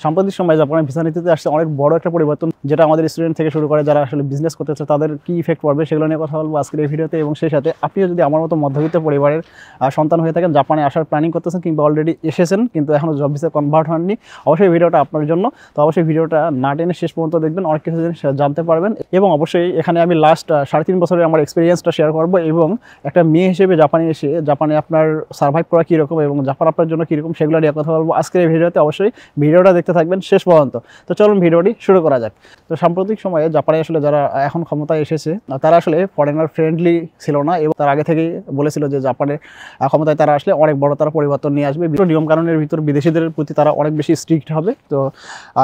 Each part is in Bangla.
সাম্প্রতিক সময়ে জাপানের ভিসা নীতিতে আসছে অনেক বড় একটা পরিবর্তন, যেটা আমাদের স্টুডেন্ট থেকে শুরু করে যারা আসলে বিজনেস করতেছে তাদের কি ইফেক্ট পড়বে সেগুলো নিয়ে কথা বলবো আজকের এই ভিডিওতে। এবং সেই সাথে আপনিও যদি আমার মতো মধ্যবিত্ত পরিবারের সন্তান হয়ে থাকেন, জাপানে আসার প্ল্যানিং করতেছেন কিংবা অলরেডি এসেছেন কিন্তু এখনও জব ভিসা কনভার্ট হননি, অবশ্যই ভিডিওটা আপনার জন্য। তো অবশ্যই ভিডিওটা না টেনে শেষ পর্যন্ত দেখবেন, অনেক কিছু জিনিস জানতে পারবেন। এবং অবশ্যই এখানে আমি লাস্ট 3.5 বছরের আমার এক্সপিরিয়েন্সটা শেয়ার করবো এবং একটা মেয়ে হিসেবে জাপানে এসে জাপানে আপনার সার্ভাইভ করা কীরকম এবং জাপান আপনার জন্য কীরকম সেগুলো নিয়ে কথা বলবো আজকের এই ভিডিওতে। অবশ্যই ভিডিওটা দেখতে থাকবেন শেষ পর্যন্ত। তো চলুন ভিডিওটি শুরু করা যাক। তো সাম্প্রতিক সময়ে জাপানে আসলে যারা এখন ক্ষমতায় এসেছে তারা আসলে ফরেনার ফ্রেন্ডলি ছিল না এবং তার আগে থেকেই বলেছিল যে জাপানের ক্ষমতায় তারা আসলে অনেক বড় তারা পরিবর্তন নিয়ে আসবে, নিয়মকানুনের ভিতর বিদেশিদের প্রতি তারা অনেক বেশি স্ট্রিক্ট হবে। তো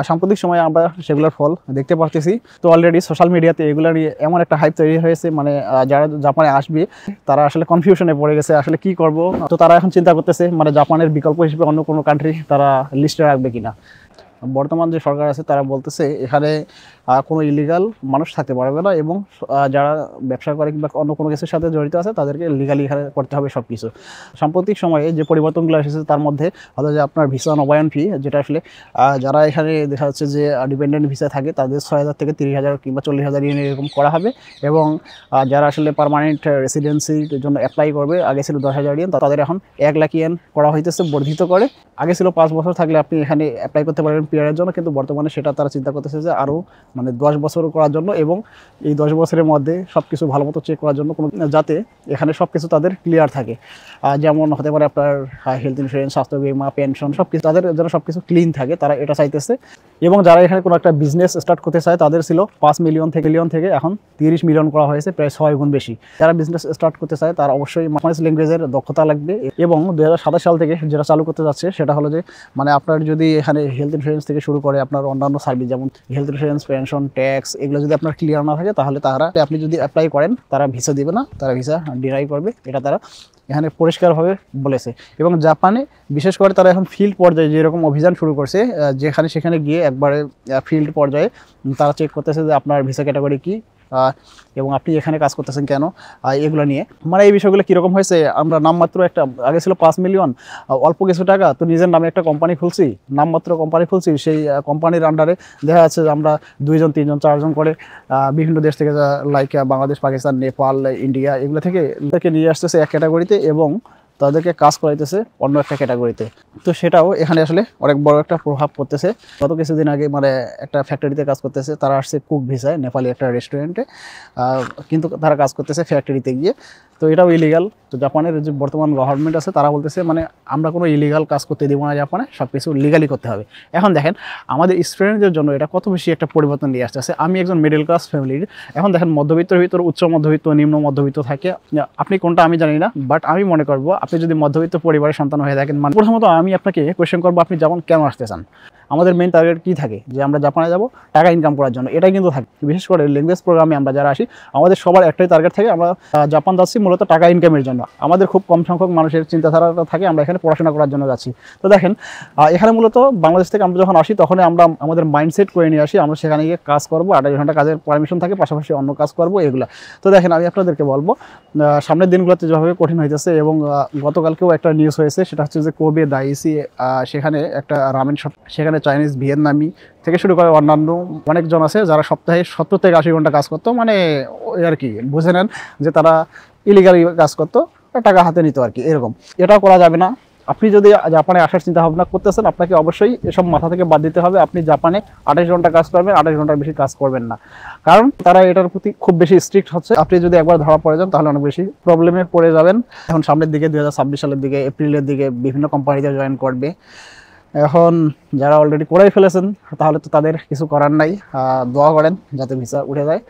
সাম্প্রতিক সময়ে আমরা সেগুলোর ফল দেখতে পারতেছি। তো অলরেডি সোশ্যাল মিডিয়াতে এগুলো নিয়ে এমন একটা হাইপ তৈরি হয়েছে, মানে যারা জাপানে আসবে তারা আসলে কনফিউশনে পড়ে গেছে আসলে কি করব। তো তারা এখন চিন্তা করতেছে মানে জাপানের বিকল্প হিসেবে অন্য কোনো কান্ট্রি তারা লিস্টে রাখবে কিনা। বর্তমান যে সরকার আছে তারা বলতেছে এখানে কোনো ইলিগাল মানুষ থাকতে পারবে না এবং যারা ব্যবসা করে কিংবা অন্য কোনো কিছুর সাথে জড়িত আছে তাদেরকে লিগালি এখানে করতে হবে সব কিছু। সাম্প্রতিক সময়ে যে পরিবর্তনগুলো এসেছে তার মধ্যে হলো যে আপনার ভিসা নবায়ন ফি, যেটা আসলে যারা এখানে দেখা যাচ্ছে যে ডিপেন্ডেন্ট ভিসা থাকে তাদের 6,000 থেকে 30,000 কিংবা 40,000 ইয়েন এরকম করা হবে। এবং যারা আসলে পার্মানেন্ট রেসিডেন্সির জন্য অ্যাপ্লাই করবে, আগে ছিল 10,000 ইয়েন, তাদের এখন 1 লাখ ইয়েন করা হইতেছে বর্ধিত করে। আগে ছিল 5 বছর থাকলে আপনি এখানে অ্যাপ্লাই করতে পারবেন পিআরের জন্য, কিন্তু বর্তমানে সেটা তারা চিন্তা করতেছে যে আরও মানে 10 বছর করার জন্য এবং এই 10 বছরের মধ্যে সব কিছু ভালো মতো চেক করার জন্য কোনো যাতে এখানে সব কিছু তাদের ক্লিয়ার থাকে। যেমন হতে পারে আপনার হেলথ ইন্স্যুরেন্স, স্বাস্থ্য বিমা, পেনশন সব কিছু তাদের যেন সব কিছু ক্লিন থাকে, তারা এটা চাইতেছে। এবং যারা এখানে কোনো একটা বিজনেস স্টার্ট করতে চায় তাদের ছিল 5 মিলিয়ন থেকে এখন 30 মিলিয়ন করা হয়েছে, প্রায় 6 গুণ বেশি। যারা বিজনেস স্টার্ট করতে চায় তারা অবশ্যই জাপানিজ ল্যাঙ্গুয়েজের দক্ষতা লাগবে। এবং 2027 সাল থেকে যেটা চালু করতে যাচ্ছে সেটা হলো যে মানে আপনার যদি এখানে হেলথ ইন্স্যুরেন্স থেকে শুরু করে আপনার অন্যান্য সার্ভিস যেমন হেলথ ইন্স্যুরেন্স, পেনশন, ট্যাক্স এগুলো যদি আপনার ক্লিয়ার না থাকে তাহলে তারা আপনি যদি অ্যাপ্লাই করেন তারা ভিসা দিবে না, তারা ভিসা ডিনাই করবে, এটা তারা এখানে পরিষ্কারভাবে বলেছে। এবং জাপানে বিশেষ করে তারা এখন ফিল্ড পর্যায়ে যেরকম অভিযান শুরু করছে, যেখানে সেখানে গিয়ে একবারে ফিল্ড পর্যায়ে তারা চেক করতেছে যে আপনার ভিসা ক্যাটাগরি কী এবং আপনি এখানে কাজ করতেছেন কেন, এগুলো নিয়ে মানে এই বিষয়গুলো কীরকম হয়েছে। আমরা নামমাত্র একটা আগে ছিল 5 মিলিয়ন, অল্প কিছু টাকা, তো নিজের নামে একটা কোম্পানি খুলছি, নামমাত্র কোম্পানি খুলছি, সেই কোম্পানির আন্ডারে দেখা যাচ্ছে যে আমরা 2 জন 3 জন 4 জন করে বিভিন্ন দেশ থেকে লাইক বাংলাদেশ, পাকিস্তান, নেপাল, ইন্ডিয়া এগুলো থেকে নিয়ে আসতেছে এক ক্যাটাগরিতে এবং তাদেরকে কাজ করাইতেছে অন্য একটা ক্যাটাগরিতে। তো সেটাও এখানে আসলে অনেক বড় একটা প্রভাব পড়তেছে। গত কিছুদিন আগে মানে একটা ফ্যাক্টরিতে কাজ করতেছে, তারা আসছে কুক ভিসায় নেপালি একটা রেস্টুরেন্টে, কিন্তু তারা কাজ করতেছে ফ্যাক্টরিতে গিয়ে। তো এটাও ইলিগাল। তো জাপানের যে বর্তমান গভর্নমেন্ট আছে তারা বলতেছে মানে আমরা কোনো ইলিগাল কাজ করতে দেবো না, জাপানে সব কিছু লিগালি করতে হবে। এখন দেখেন আমাদের স্টুডেন্টদের জন্য এটা কত বেশি একটা পরিবর্তন নিয়ে আসতেছে। আমি একজন মিডল ক্লাস ফ্যামিলির, এখন দেখেন মধ্যবিত্তের ভিতর উচ্চ মধ্যবিত্ত, নিম্ন মধ্যবিত্ত থাকে, আপনি কোনটা আমি জানি না, বাট আমি মনে করবো আপনি যদি মধ্যবিত্ত পরিবারের সন্তান হয়ে থাকেন, মানে প্রথমত আমি আপনাকে কোয়েশ্চেন করবো আপনি যেমন কেন আসতে চান। আমাদের মেইন টার্গেট কী থাকে যে আমরা জাপানে যাব টাকা ইনকাম করার জন্য, এটাই কিন্তু থাকে। বিশেষ করে ল্যাঙ্গুয়েজ প্রোগ্রামে আমরা যারা আসি আমাদের সবার একটাই টার্গেট থাকে, আমরা জাপান যাচ্ছি মূলত টাকা ইনকামের জন্য। আমাদের খুব কম সংখ্যক মানুষের চিন্তাধারাটা থাকে আমরা এখানে পড়াশোনা করার জন্য যাচ্ছি। তো দেখেন এখানে মূলত বাংলাদেশ থেকে আমরা যখন আসি তখন আমরা আমাদের মাইন্ডসেট করে নিয়ে আসি আমরা সেখানে গিয়ে কাজ করবো, 28 ঘন্টা কাজের পারমিশন থাকে, পাশাপাশি অন্য কাজ করবো এগুলো। তো দেখেন আমি আপনাদেরকে বলবো সামনের দিনগুলোতে যেভাবে কঠিন হইতেছে এবং গতকালকেও একটা নিউজ হয়েছে, সেটা হচ্ছে যে কোবে দাইসি সেখানে একটা রামেন শপ, সেখানে চাইনিজ, ভিয়েতনামি থেকে শুরু করে অন্যান্য অনেকজন আছে যারা সপ্তাহে 70 থেকে 80 ঘন্টা কাজ করতো, মানে আর কি বুঝে নেন যে তারা ইলিগালি কাজ করতো, টাকা হাতে নিত আর কি, এরকম। এটাও করা যাবে না। আপনি যদি জাপানে আসার চিন্তা ভাবনা করতেছেন আপনাকে অবশ্যই এসব মাথা থেকে বাদ দিতে হবে। আপনি জাপানে 28 ঘন্টা কাজ করবেন, 28 ঘন্টার বেশি কাজ করবেন না, কারণ তারা এটার প্রতি খুব বেশি স্ট্রিক্ট হচ্ছে। আপনি যদি একবার ধরা পড়ে যান তাহলে অনেক বেশি প্রবলেমে পড়ে যাবেন। এখন সামনের দিকে 2026 সালের দিকে এপ্রিলের দিকে বিভিন্ন কোম্পানিতে জয়েন করবে। এখন যারা অলরেডি করেই ফেলেছেন তাহলে তো তাদের কিছু করার নাই, দোয়া করেন যাতে ভিসা উঠে যায়।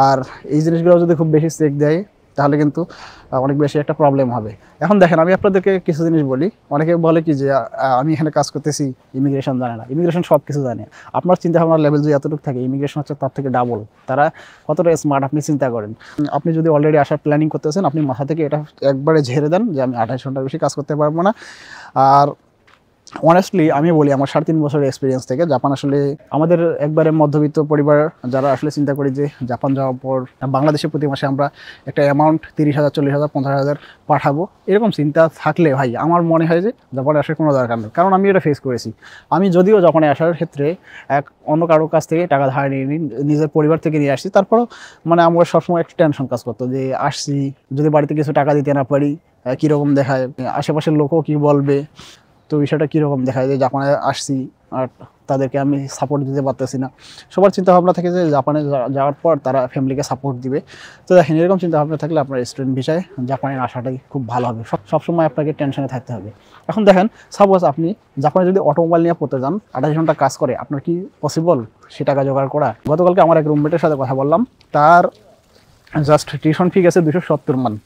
আর এই জিনিসগুলো যদি খুব বেশি চেক দেয় তাহলে কিন্তু অনেক বেশি একটা প্রবলেম হবে। এখন দেখেন আমি আপনাদেরকে কিছু জিনিস বলি, অনেকে বলে কি যে আমি এখানে কাজ করতেছি, ইমিগ্রেশন জানে না। ইমিগ্রেশন সব কিছু জানে। আপনার চিন্তা ভাবনার লেভেল যদি এতটুকু থাকে, ইমিগ্রেশন হচ্ছে তার থেকে ডাবল। তারা কতটা স্মার্ট আপনি চিন্তা করেন। আপনি যদি অলরেডি আসার প্ল্যানিং করতেছেন আপনি মাথা থেকে এটা একবারে ঝেড়ে দেন যে আমি 28 ঘন্টার বেশি কাজ করতে পারবো না। আর অনেস্টলি আমি বলি আমার 3.5 বছরের এক্সপিরিয়েন্স থেকে জাপান আসলে আমাদের একবারে মধ্যবিত্ত পরিবার যারা আসলে চিন্তা করি যে জাপান যাওয়ার পর বাংলাদেশে প্রতি মাসে আমরা একটা অ্যামাউন্ট 30,000 40,000 50,000 পাঠাবো, এরকম চিন্তা থাকলে ভাই আমার মনে হয় যে জাপানে আসার কোনো দরকার নেই। কারণ আমি এটা ফেস করেছি। আমি যদিও জাপানে আসার ক্ষেত্রে অন্য কারোর কাছ থেকে টাকা ধার নিয়ে নিই, নিজের পরিবার থেকে নিয়ে আসছি, তারপরও মানে আমার সবসময় একটা টেনশন কাজ করতো যে আসছি যদি বাড়িতে কিছু টাকা দিতে না পারি কীরকম দেখায়, আশেপাশের লোকও কী বলবে, তো বিষয়টা কীরকম দেখায় যে জাপানে আসছি আর তাদেরকে আমি সাপোর্ট দিতে পারতেছি না। সবার চিন্তাভাবনা থাকে যে জাপানে যাওয়ার পর তারা ফ্যামিলিকে সাপোর্ট দিবে। তো দেখেন এরকম চিন্তাভাবনা থাকলে আপনার স্টুডেন্ট ভিসায় জাপানে আসাটাই খুব ভালো হবে। সবসময় আপনাকে টেনশনে থাকতে হবে। এখন দেখেন সাপোজ আপনি জাপানে যদি অটোমোবাইল নিয়ে পড়তে যান, 28 ঘন্টা কাজ করে, আপনার কি পসিবল সে টাকা জোগাড় করা? গতকালকে আমার এক রুমমেটের সাথে কথা বললাম, তার জাস্ট টিউশন ফি গেছে 270 মান।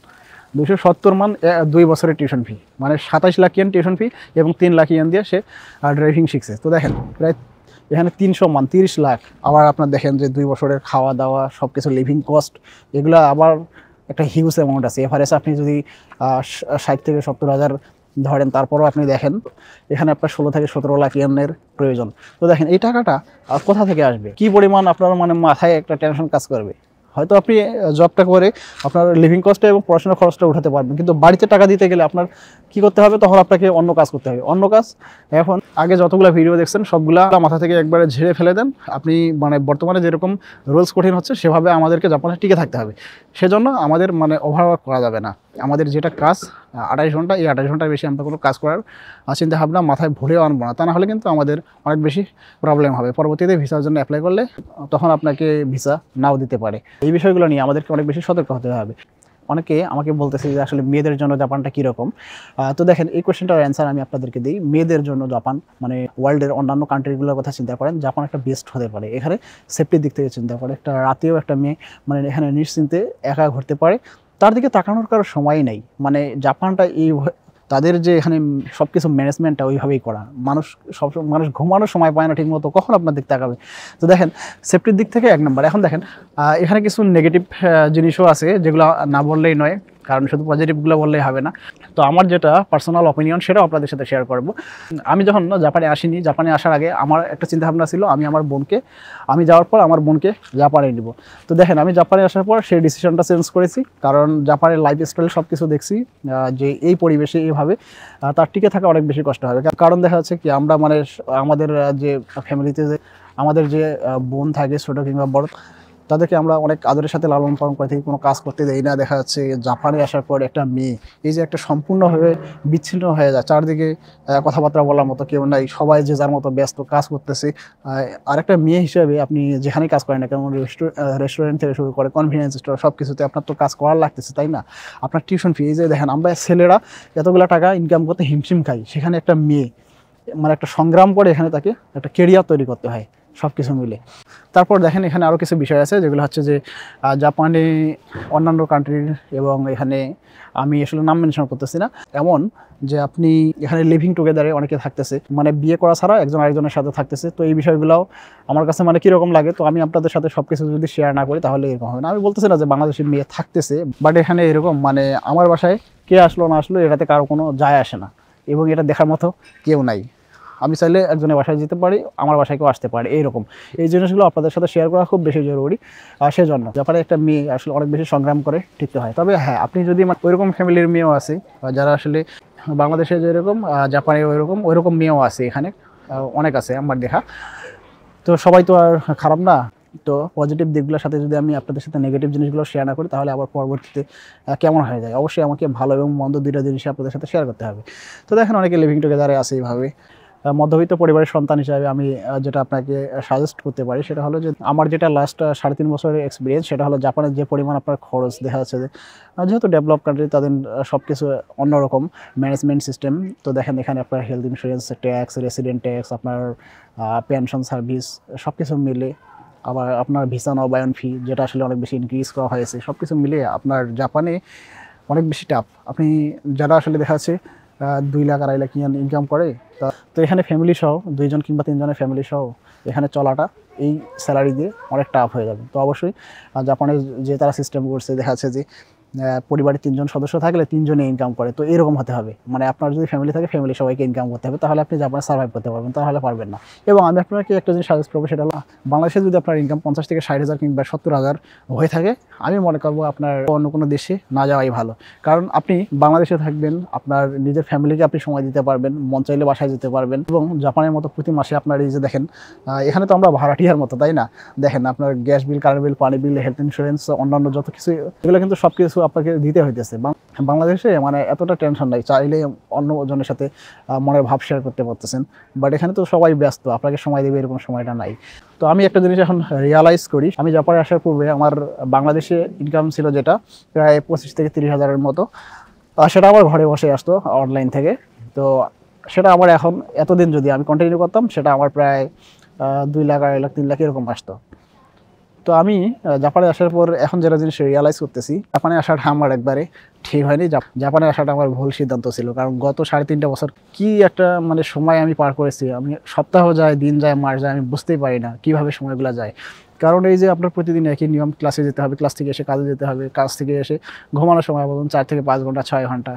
270 মান 2 বছরের টিউশন ফি, মানে 27 লাখ ইয়েন টিউশন ফি এবং 3 লাখ ইয়েন দিয়ে সে ড্রাইভিং শিখছে। তো দেখেন প্রায় এখানে 300 মান 30 লাখ। আবার আপনার দেখেন যে 2 বছরের খাওয়া দাওয়া সব কিছু লিভিং কস্ট, এগুলো আবার একটা হিউজ অ্যামাউন্ট আছে। এভারেজ আপনি যদি 60 থেকে 70 হাজার ধরেন, তারপরও আপনি দেখেন এখানে আপনার 16 থেকে 17 লাখ ইয়েনের প্রয়োজন। তো দেখেন এই টাকাটা কোথা থেকে আসবে, কি পরিমাণ আপনার মানে মাথায় একটা টেনশন কাজ করবে। হয়তো আপনি জবটা করে আপনার লিভিং কস্টটা এবং পড়াশোনার খরচটা উঠাতে পারবেন, কিন্তু বাড়িতে টাকা দিতে গেলে আপনার কি করতে হবে? তখন আপনাকে অন্য কাজ করতে হবে। অন্য কাজ এখন আগে যতগুলো ভিডিও দেখছেন সবগুলা মাথা থেকে একবারে ঝেড়ে ফেলে দেন। আপনি মানে বর্তমানে যেরকম রুলস কঠিন হচ্ছে সেভাবে আমাদেরকে জাপানে টিকে থাকতে হবে। সেজন্য আমাদের মানে ওভারওয়ার্ক করা যাবে না। আমাদের যেটা কাজ 28 ঘন্টা, এই 28 ঘন্টার বেশি আমরা কোনো কাজ করার চিন্তা ভাবনা মাথায় ভুলেও আনবো না। তা না হলে কিন্তু আমাদের অনেক বেশি প্রবলেম হবে। পরবর্তীতে ভিসার জন্য অ্যাপ্লাই করলে তখন আপনাকে ভিসা নাও দিতে পারে। এই বিষয়গুলো নিয়ে আমাদেরকে অনেক বেশি সতর্ক হতে হবে। অনেকে আমাকে বলতেছে যে আসলে মেয়েদের জন্য জাপানটা কীরকম। তো দেখেন এই কোয়েশ্চেনটার অ্যান্সার আমি আপনাদেরকে দিই। মেয়েদের জন্য জাপান মানে ওয়ার্ল্ডের অন্যান্য কান্ট্রিগুলোর কথা চিন্তা করেন, জাপান একটা বেস্ট হতে পারে। এখানে সেফটির দিক থেকে চিন্তা করে একটা রাতেও একটা মেয়ে মানে এখানে নিশ্চিন্তে একা ঘুরতে পারে, তার দিকে তাকানোর কারো সময়ই নেই। মানে জাপানটা এই তাদের যে এখানে সব কিছু ম্যানেজমেন্টটা ওইভাবেই করা। মানুষ ঘুমানোর সময় পায় না ঠিক মতো, কখন আপনার দিক তাকাবে? তো দেখেন সেফটির দিক থেকে 1 নম্বর। এখন দেখেন এখানে কিছু নেগেটিভ জিনিসও আছে যেগুলো না বললেই নয়, কারণ শুধু পজিটিভগুলো বললেই হবে না। তো আমার যেটা পার্সোনাল অপিনিয়ন সেটাও আপনাদের সাথে শেয়ার করব। আমি যখন জাপানে আসিনি, জাপানে আসার আগে আমার একটা চিন্তাভাবনা ছিল আমি যাওয়ার পর আমার বোনকে জাপানে নিব। তো দেখেন আমি জাপানে আসার পর সেই ডিসিশনটা চেঞ্জ করেছি, কারণ জাপানের লাইফস্টাইল সব কিছু দেখছি যে এই পরিবেশে এইভাবে তার টিকে থাকা অনেক বেশি কষ্ট হবে। কারণ দেখা যাচ্ছে কি আমরা মানে আমাদের যে ফ্যামিলিতে যে আমাদের যে বোন থাকে ছোটো কিংবা বড়, তাদেরকে আমরা অনেক আদরের সাথে লালন পালন করে থাকি, কোনো কাজ করতে দেই না। দেখা যাচ্ছে জাপানে আসার পর একটা মেয়ে এই যে একটা সম্পূর্ণভাবে বিচ্ছিন্ন হয়ে যায়, চারদিকে কথাবার্তা বলার মতো কেউ নাই, সবাই যে যার মতো ব্যস্ত কাজ করতেছে। আর একটা মেয়ে হিসেবে আপনি যেখানেই কাজ করেন না কেন, রেস্টুরেন্ট থেকে শুরু করে কনভিনিয়েন্স স্টোর সব কিছুতে আপনার তো কাজ করার লাগতেছে, তাই না? আপনার টিউশন ফি, এই যে দেখেন আমরা ছেলেরা এতগুলো টাকা ইনকাম করতে হিমশিম খাই, সেখানে একটা মেয়ে মানে একটা সংগ্রাম করে এখানে তাকে একটা কেরিয়ার তৈরি করতে হয় সব কিছু মিলে। তারপর দেখেন এখানে আরও কিছু বিষয় আছে যেগুলো হচ্ছে যে জাপানে অন্যান্য কান্ট্রির এবং এখানে আমি আসলে নাম মেনশন করতেছি না, এমন যে আপনি এখানে লিভিং টুগেদারে অনেকে থাকতেছে, মানে বিয়ে করা ছাড়া একজন আরেকজনের সাথে থাকতেছে। তো এই বিষয়গুলোও আমার কাছে মানে কীরকম লাগে। তো আমি আপনাদের সাথে সব কিছু যদি শেয়ার না করি তাহলে এরকম হবে না। আমি বলতেছি না যে বাংলাদেশের মেয়ে থাকতেছে, বাট এখানে এরকম মানে আমার বাসায় কে আসলো না আসলো এটাতে কারো কোনো যায় আসে না, এবং এটা দেখার মতো কেউ নাই। আমি চাইলে একজনের বাসায় যেতে পারি, আমার বাসায় কেউ আসতে পারে, এইরকম এই জিনিসগুলো আপনাদের সাথে শেয়ার করা খুব বেশি জরুরি। সেজন্য জাপানে একটা মেয়ে আসলে অনেক বেশি সংগ্রাম করে টিকতে হয়। তবে হ্যাঁ, আপনি যদি ওইরকম ফ্যামিলির মেয়েও আছে যারা আসলে বাংলাদেশে যেরকম জাপানে ওইরকম মেয়েও আছে, এখানে অনেক আছে আমার দেখা। তো সবাই তো আর খারাপ না। তো পজিটিভ দিকগুলোর সাথে যদি আমি আপনাদের সাথে নেগেটিভ জিনিসগুলো শেয়ার না করি তাহলে আবার পরবর্তীতে কেমন হয়ে যায়। অবশ্যই আমাকে ভালো এবং মন্দ দুইটা জিনিসই আপনাদের সাথে শেয়ার করতে হবে। তো দেখেন অনেকে লিভিং টুগেদারে আছে এইভাবে। মধ্যবিত্ত পরিবারের সন্তান হিসাবে আমি যেটা আপনাকে সাজেস্ট করতে পারি সেটা হলো যে আমার যেটা লাস্ট 3.5 বছরের এক্সপিরিয়েন্স, সেটা হলো জাপানের যে পরিমাণ আপনার খরচ দেখা যাচ্ছে যে যেহেতু ডেভেলপ কান্ট্রি তাদের সব কিছু অন্যরকম ম্যানেজমেন্ট সিস্টেম। তো দেখেন এখানে আপনার health insurance, tax, resident tax, আপনার পেনশন সার্ভিস সব কিছু মিলে, আবার আপনার ভিসা নবায়ন ফি যেটা আসলে অনেক বেশি ইনক্রিজ করা হয়েছে, সব কিছু মিলিয়ে আপনার জাপানে অনেক বেশি টাফ। আপনি যারা আসলে দেখা যাচ্ছে 2 লাখ 2.5 লাখ ইনকাম করে, তো এখানে ফ্যামিলি সহ 2 জন কিংবা 3 জনের ফ্যামিলি সহ এখানে চলাটা এই স্যালারি দিয়ে অনেক টাফ হয়ে যাবে। তো অবশ্যই জাপানের যে তারা সিস্টেম করছে দেখা যাচ্ছে যে পরিবারে 3 জন সদস্য থাকলে 3 জনে ইনকাম করে, তো এরকম হতে হবে। মানে আপনার যদি ফ্যামিলি থাকে ফ্যামিলি সবাইকে ইনকাম করতে হবে, তাহলে আপনি জাপানে সার্ভাইভ করতে পারবেন, তাহলে পারবেন না। এবং আমি আপনাকে একটা জিনিস সাজেস্ট করবো, সেটা হলো বাংলাদেশে যদি আপনার ইনকাম 50 থেকে 60,000 কিংবা 70,000 হয়ে থাকে, আমি মনে করবো আপনার অন্য কোনো দেশে না যাওয়াই ভালো। কারণ আপনি বাংলাদেশে থাকবেন, আপনার নিজের ফ্যামিলিকে আপনি সময় দিতে পারবেন, মন চাইলে বাসায় যেতে পারবেন। এবং জাপানের মতো প্রতি মাসে আপনার এই যে দেখেন, এখানে তো আমরা ভাড়াটিয়ার মতো, তাই না? দেখেন আপনার গ্যাস বিল, কারেন্ট বিল, পানি বিল, হেলথ ইন্স্যুরেন্স, অন্যান্য যত কিছু, এগুলো কিন্তু সব কিছু আপনাকে দিতে হইতেছে। বাংলাদেশে মানে এতটা টেনশন নাই, চাইলে অন্য জনের সাথে মনের ভাব শেয়ার করতে পারতেছেন। বাট এখানে তো সবাই ব্যস্ত, আপনাকে সময় দেবে এরকম সময়টা নাই। তো আমি একটা জিনিস এখন রিয়ালাইজ করি, আমি জাপানে আসার পূর্বে আমার বাংলাদেশে ইনকাম ছিল যেটা প্রায় 25 থেকে 30,000-এর মতো, সেটা আমার ঘরে বসে আসতো অনলাইন থেকে। তো সেটা আমার এখন এতদিন যদি আমি কন্টিনিউ করতাম, সেটা আমার প্রায় 2 লাখ, 2.5 লাখ, 3 লাখ এরকম আসতো। তো আমি জাপানে আসার পর এখন যেটা জিনিস রিয়ালাইজ করতেছি, জাপানে আসাটা আমার একবারে ঠিক হয়নি। জাপানে আসাটা আমার ভুল সিদ্ধান্ত ছিল। কারণ গত 3.5 বছর কি একটা মানে সময় আমি পার করেছি, আমি সপ্তাহ যায়, দিন যায়, মাস যায়, আমি বুঝতেই পারি না কীভাবে সময়গুলো যায়। কারণ এই যে আপনার প্রতিদিন একই নিয়ম, ক্লাসে যেতে হবে, ক্লাস থেকে এসে কাজে যেতে হবে, কাজ থেকে এসে ঘুমানোর সময় বলুন 4 থেকে 5 ঘন্টা, 6 ঘন্টা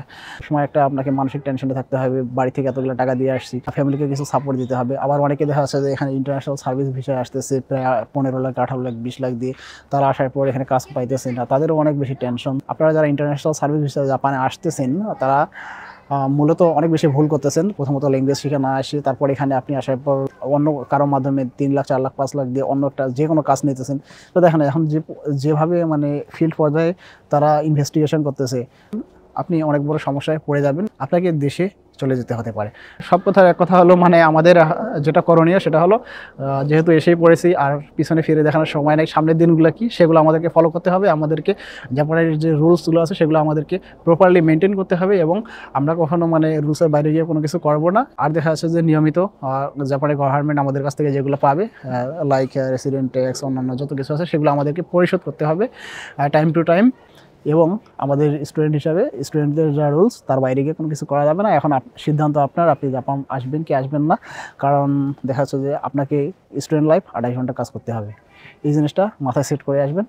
সময় একটা আপনাকে মানসিক টেনশনে থাকতে হবে। বাড়ি থেকে এতগুলো টাকা দিয়ে আসছি, ফ্যামিলিকে কিছু সাপোর্ট দিতে হবে। আবার অনেকে দেখা যাচ্ছে যে এখানে ইন্টারন্যাশনাল সার্ভিস ভিসায় আসতেছে প্রায় 15 লাখ, 18 লাখ, 20 লাখ দিয়ে, তারা আসার পর এখানে কাজ পাইতেছে না, তাদেরও অনেক বেশি টেনশন। আপনারা যারা ইন্টারন্যাশনাল সার্ভিস ভিসায় জাপানে আসতেছেন, তারা মূলত অনেক বেশি ভুল করতেছেন। প্রথমত ল্যাঙ্গুয়েজ শিখে না আসে, তারপর এখানে আপনি আসার পর অন্য কারোর মাধ্যমে 3 লাখ, 4 লাখ, 5 লাখ দিয়ে অন্য একটা যে কোনো কাজ নিতেছেন। তো দেখেন এখন যেভাবে মানে ফিল্ড পর্যায়ে তারা ইনভেস্টিগেশন করতেছে, আপনি অনেক বড় সমস্যায় পড়ে যাবেন, আপনাকে দেশে চলে যেতে হতে পারে। সব কথার এক কথা হলো, মানে আমাদের যেটা করণীয় সেটা হলো, যেহেতু এসেই পড়েছি আর পিছনে ফিরে দেখানোর সময় নেই, সামনের দিনগুলো কি সেগুলো আমাদেরকে ফলো করতে হবে। আমাদেরকে জাপানের যে রুলসগুলো আছে সেগুলো আমাদেরকে প্রপারলি মেনটেন করতে হবে, এবং আমরা কখনো মানে রুলসের বাইরে গিয়ে কোনো কিছু করবো না। আর দেখা যাচ্ছে যে নিয়মিত জাপানের গভর্নমেন্ট আমাদের কাছ থেকে যেগুলো পাবে, লাইক রেসিডেন্ট ট্যাক্স, অন্যান্য যত কিছু আছে সেগুলো আমাদেরকে পরিশোধ করতে হবে টাইম টু টাইম। এবং আমাদের স্টুডেন্ট হিসাবে স্টুডেন্টদের যা রুলস, তার বাইরে গিয়ে কোনো কিছু করা যাবে না। এখন সিদ্ধান্ত আপনার, আপনি জাপান আসবেন কি আসবেন না। কারণ দেখা যাচ্ছে যে আপনাকে স্টুডেন্ট লাইফ 2.5 ঘন্টা কাজ করতে হবে, এই জিনিসটা মাথায় সেট করে আসবেন।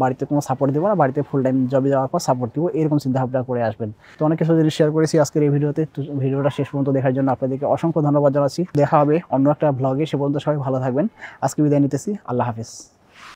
বাড়িতে কোনো সাপোর্ট দেবো না, বাড়িতে ফুল টাইম জবে যাওয়ার পর সাপোর্ট দিব, এরকম চিন্তাভাবনা করে আসবেন। তো অনেক কিছু জিনিস শেয়ার করেছি আজকের এই ভিডিওতে। ভিডিওটা শেষ পর্যন্ত দেখার জন্য আপনাদেরকে অসংখ্য ধন্যবাদ জানাচ্ছি। দেখা হবে অন্য একটা ব্লগে, সে পর্যন্ত সবাই ভালো থাকবেন। আজকে বিদায় নিতেছি, আল্লাহ হাফেজ।